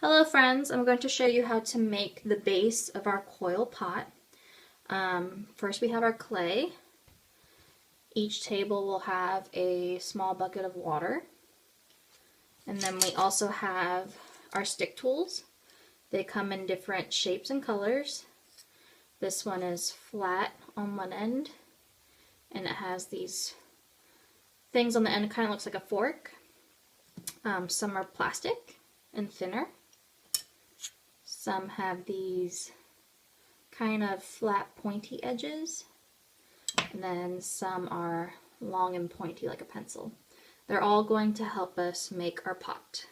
Hello friends, I'm going to show you how to make the base of our coil pot. First we have our clay. Each table will have a small bucket of water. And then we also have our stick tools. They come in different shapes and colors. This one is flat on one end and it has these things on the end. It kind of looks like a fork. Some are plastic and thinner. Some have these kind of flat pointy edges, and then some are long and pointy like a pencil. They're all going to help us make our pot.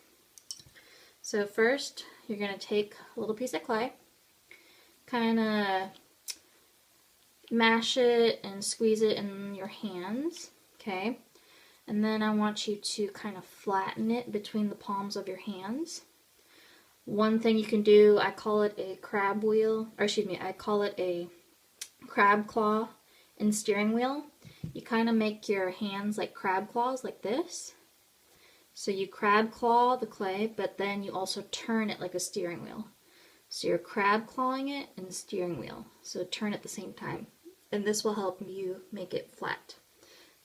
So first you're going to take a little piece of clay, kind of mash it and squeeze it in your hands, okay? And then I want you to kind of flatten it between the palms of your hands. One thing you can do, I call it a crab wheel, or excuse me, I call it a crab claw and steering wheel. You kind of make your hands like crab claws like this. So you crab claw the clay, but then you also turn it like a steering wheel. So you're crab clawing it and steering wheel. So turn at the same time. And this will help you make it flat.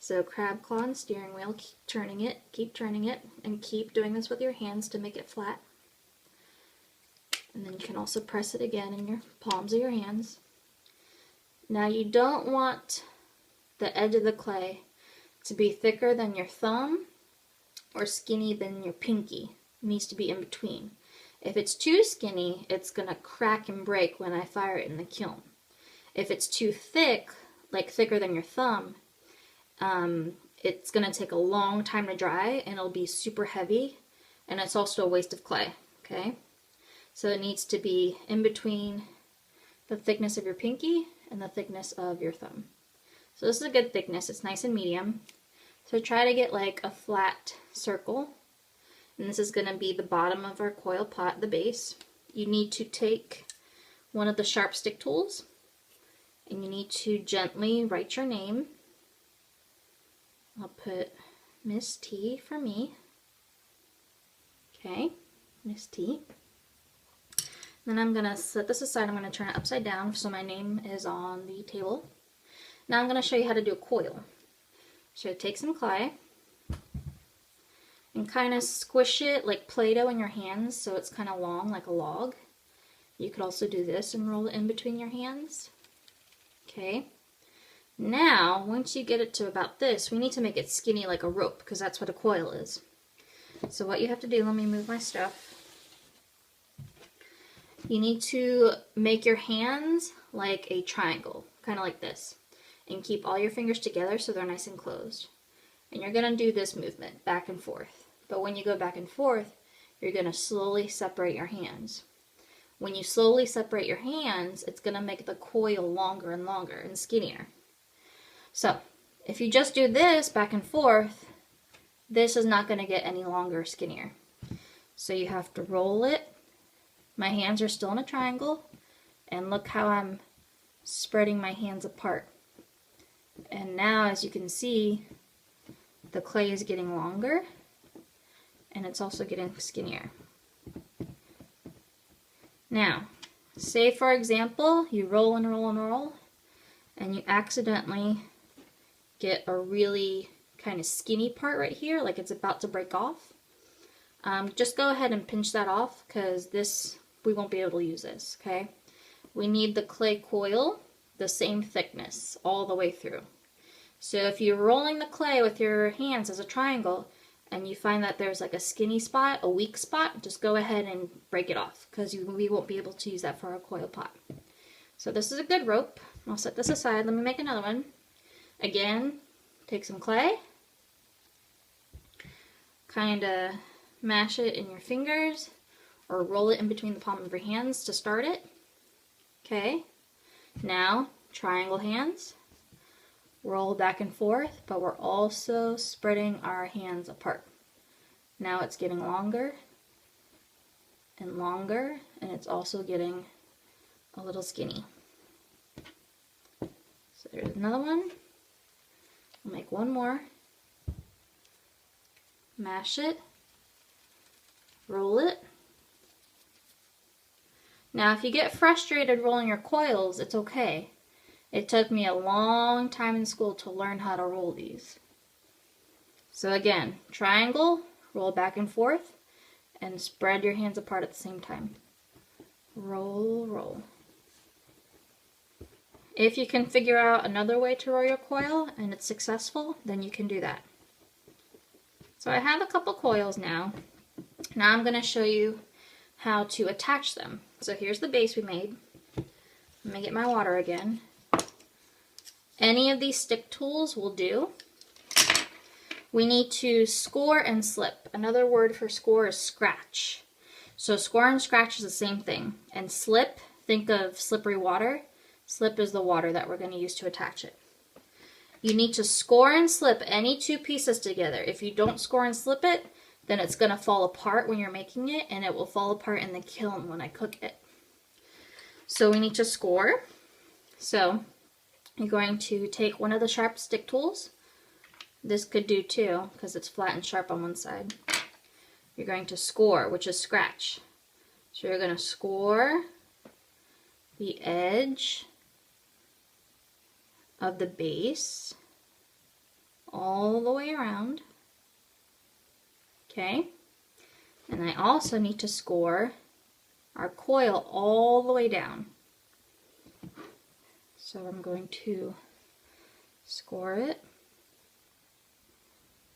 So crab claw and steering wheel, keep turning it, and keep doing this with your hands to make it flat. And then you can also press it again in your palms of your hands. Now you don't want the edge of the clay to be thicker than your thumb or skinny than your pinky. It needs to be in between. If it's too skinny, it's going to crack and break when I fire it in the kiln. If it's too thick, like thicker than your thumb, it's going to take a long time to dry and it'll be super heavy, and it's also a waste of clay, okay? So it needs to be in between the thickness of your pinky and the thickness of your thumb. So this is a good thickness, it's nice and medium. So try to get like a flat circle, and this is going to be the bottom of our coil pot, the base. You need to take one of the sharp stick tools and you need to gently write your name. I'll put Miss T for me. Okay, Miss T. Then I'm going to set this aside. I'm going to turn it upside down so my name is on the table. Now I'm going to show you how to do a coil. So take some clay and kind of squish it like Play-Doh in your hands so it's kind of long like a log. You could also do this and roll it in between your hands. Okay. Now, once you get it to about this, we need to make it skinny like a rope because that's what a coil is. So what you have to do, let me move my stuff. You need to make your hands like a triangle, kind of like this. And keep all your fingers together so they're nice and closed. And you're going to do this movement, back and forth. But when you go back and forth, you're going to slowly separate your hands. When you slowly separate your hands, it's going to make the coil longer and longer and skinnier. So, if you just do this back and forth, this is not going to get any longer or skinnier. So you have to roll it. My hands are still in a triangle, and look how I'm spreading my hands apart. And now, as you can see, the clay is getting longer, and it's also getting skinnier. Now, say for example, you roll and roll and roll, and you accidentally get a really kind of skinny part right here, like it's about to break off. Just go ahead and pinch that off because we won't be able to use this, okay? We need the clay coil the same thickness all the way through. So if you're rolling the clay with your hands as a triangle and you find that there's like a skinny spot, a weak spot, just go ahead and break it off because we won't be able to use that for our coil pot. So this is a good rope. I'll set this aside. Let me make another one. Again, take some clay, kind of mash it in your fingers or roll it in between the palm of your hands to start it. Okay, now triangle hands, roll back and forth, but we're also spreading our hands apart. Now it's getting longer and longer, and it's also getting a little skinny. So there's another one. I'll make one more. Mash it, roll it, Now, if you get frustrated rolling your coils, it's okay. It took me a long time in school to learn how to roll these. So again, triangle, roll back and forth, and spread your hands apart at the same time. Roll, roll. If you can figure out another way to roll your coil and it's successful, then you can do that. So I have a couple coils now. Now I'm going to show you how to attach them. So here's the base we made. Let me get my water again. Any of these stick tools will do. We need to score and slip. Another word for score is scratch. So score and scratch is the same thing. And slip, think of slippery water. Slip is the water that we're going to use to attach it. You need to score and slip any two pieces together. If you don't score and slip it, then it's going to fall apart when you're making it, and it will fall apart in the kiln when I cook it. So we need to score. So you're going to take one of the sharp stick tools. This could do too, because it's flat and sharp on one side. You're going to score, which is scratch. So you're going to score the edge of the base all the way around. Okay, and I also need to score our coil all the way down. So I'm going to score it.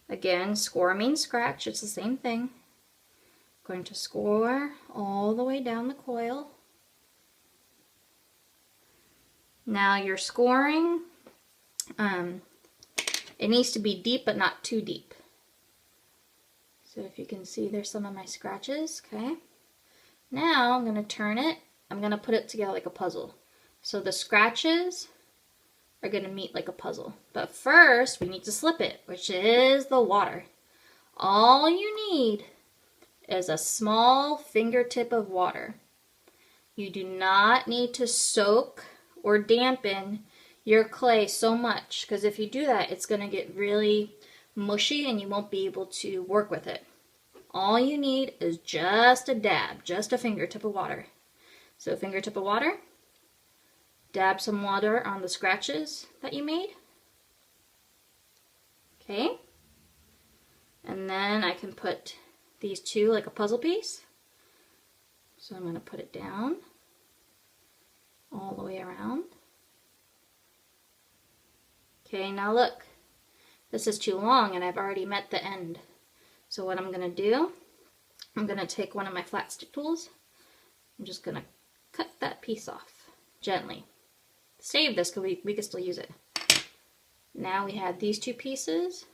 Again, score means scratch, it's the same thing. Going to score all the way down the coil. Now you're scoring, it needs to be deep but not too deep. So if you can see, there's some of my scratches, okay? Now I'm going to turn it, I'm going to put it together like a puzzle. So the scratches are going to meet like a puzzle. But first, we need to slip it, which is the water. All you need is a small fingertip of water. You do not need to soak or dampen your clay so much, because if you do that, it's going to get really mushy and you won't be able to work with it. All you need is just a dab, just a fingertip of water. So a fingertip of water, dab some water on the scratches that you made. Okay. And then I can put these two like a puzzle piece. So I'm going to put it down all the way around. Okay, now look. This is too long and I've already met the end. So what I'm going to do, I'm going to take one of my flat stick tools. I'm just going to cut that piece off gently. Save this because we can still use it. Now we have these two pieces.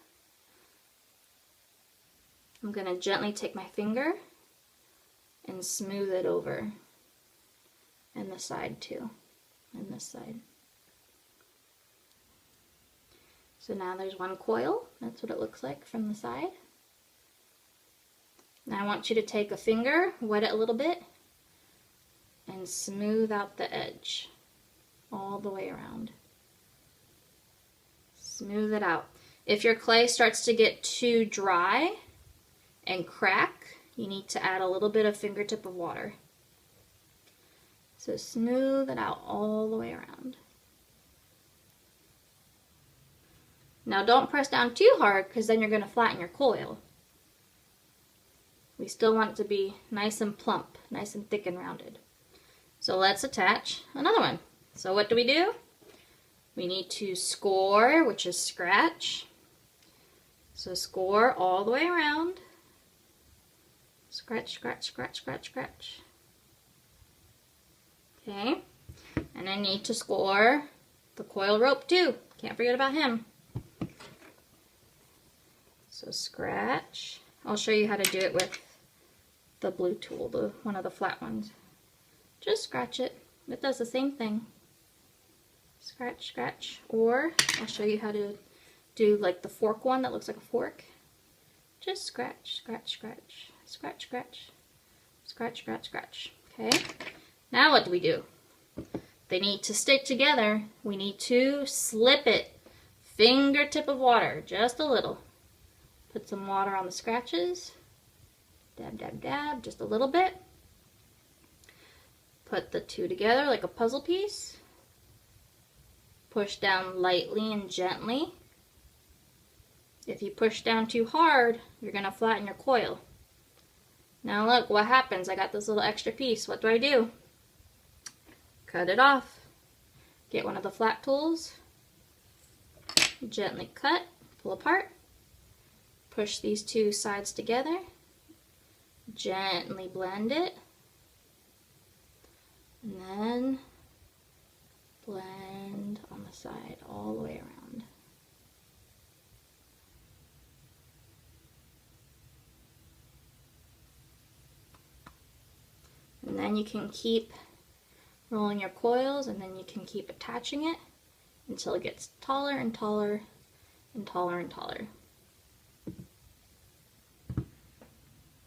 I'm going to gently take my finger and smooth it over. And the side too. And this side. So now there's one coil. That's what it looks like from the side. Now I want you to take a finger, wet it a little bit, and smooth out the edge all the way around. Smooth it out. If your clay starts to get too dry and crack, you need to add a little bit of fingertip of water. So smooth it out all the way around. Now don't press down too hard because then you're going to flatten your coil. We still want it to be nice and plump, nice and thick and rounded. So let's attach another one. So what do? We need to score, which is scratch. So score all the way around. Scratch, scratch, scratch, scratch, scratch. Okay. And I need to score the coil rope too. Can't forget about him. So scratch. I'll show you how to do it with the blue tool, one of the flat ones. Just scratch it. It does the same thing. Scratch, scratch. Or I'll show you how to do like the fork one that looks like a fork. Just scratch, scratch, scratch. Scratch, scratch. Scratch, scratch, scratch. Okay. Now what do? They need to stick together. We need to slip it. Fingertip of water, just a little. Put some water on the scratches. Dab, dab, dab, just a little bit. Put the two together like a puzzle piece. Push down lightly and gently. If you push down too hard, you're going to flatten your coil. Now look what happens. I got this little extra piece. What do? Cut it off. Get one of the flat tools. Gently cut, pull apart. Push these two sides together. Gently blend it. And then blend on the side all the way around. And then you can keep rolling your coils, and then you can keep attaching it until it gets taller and taller and taller and taller.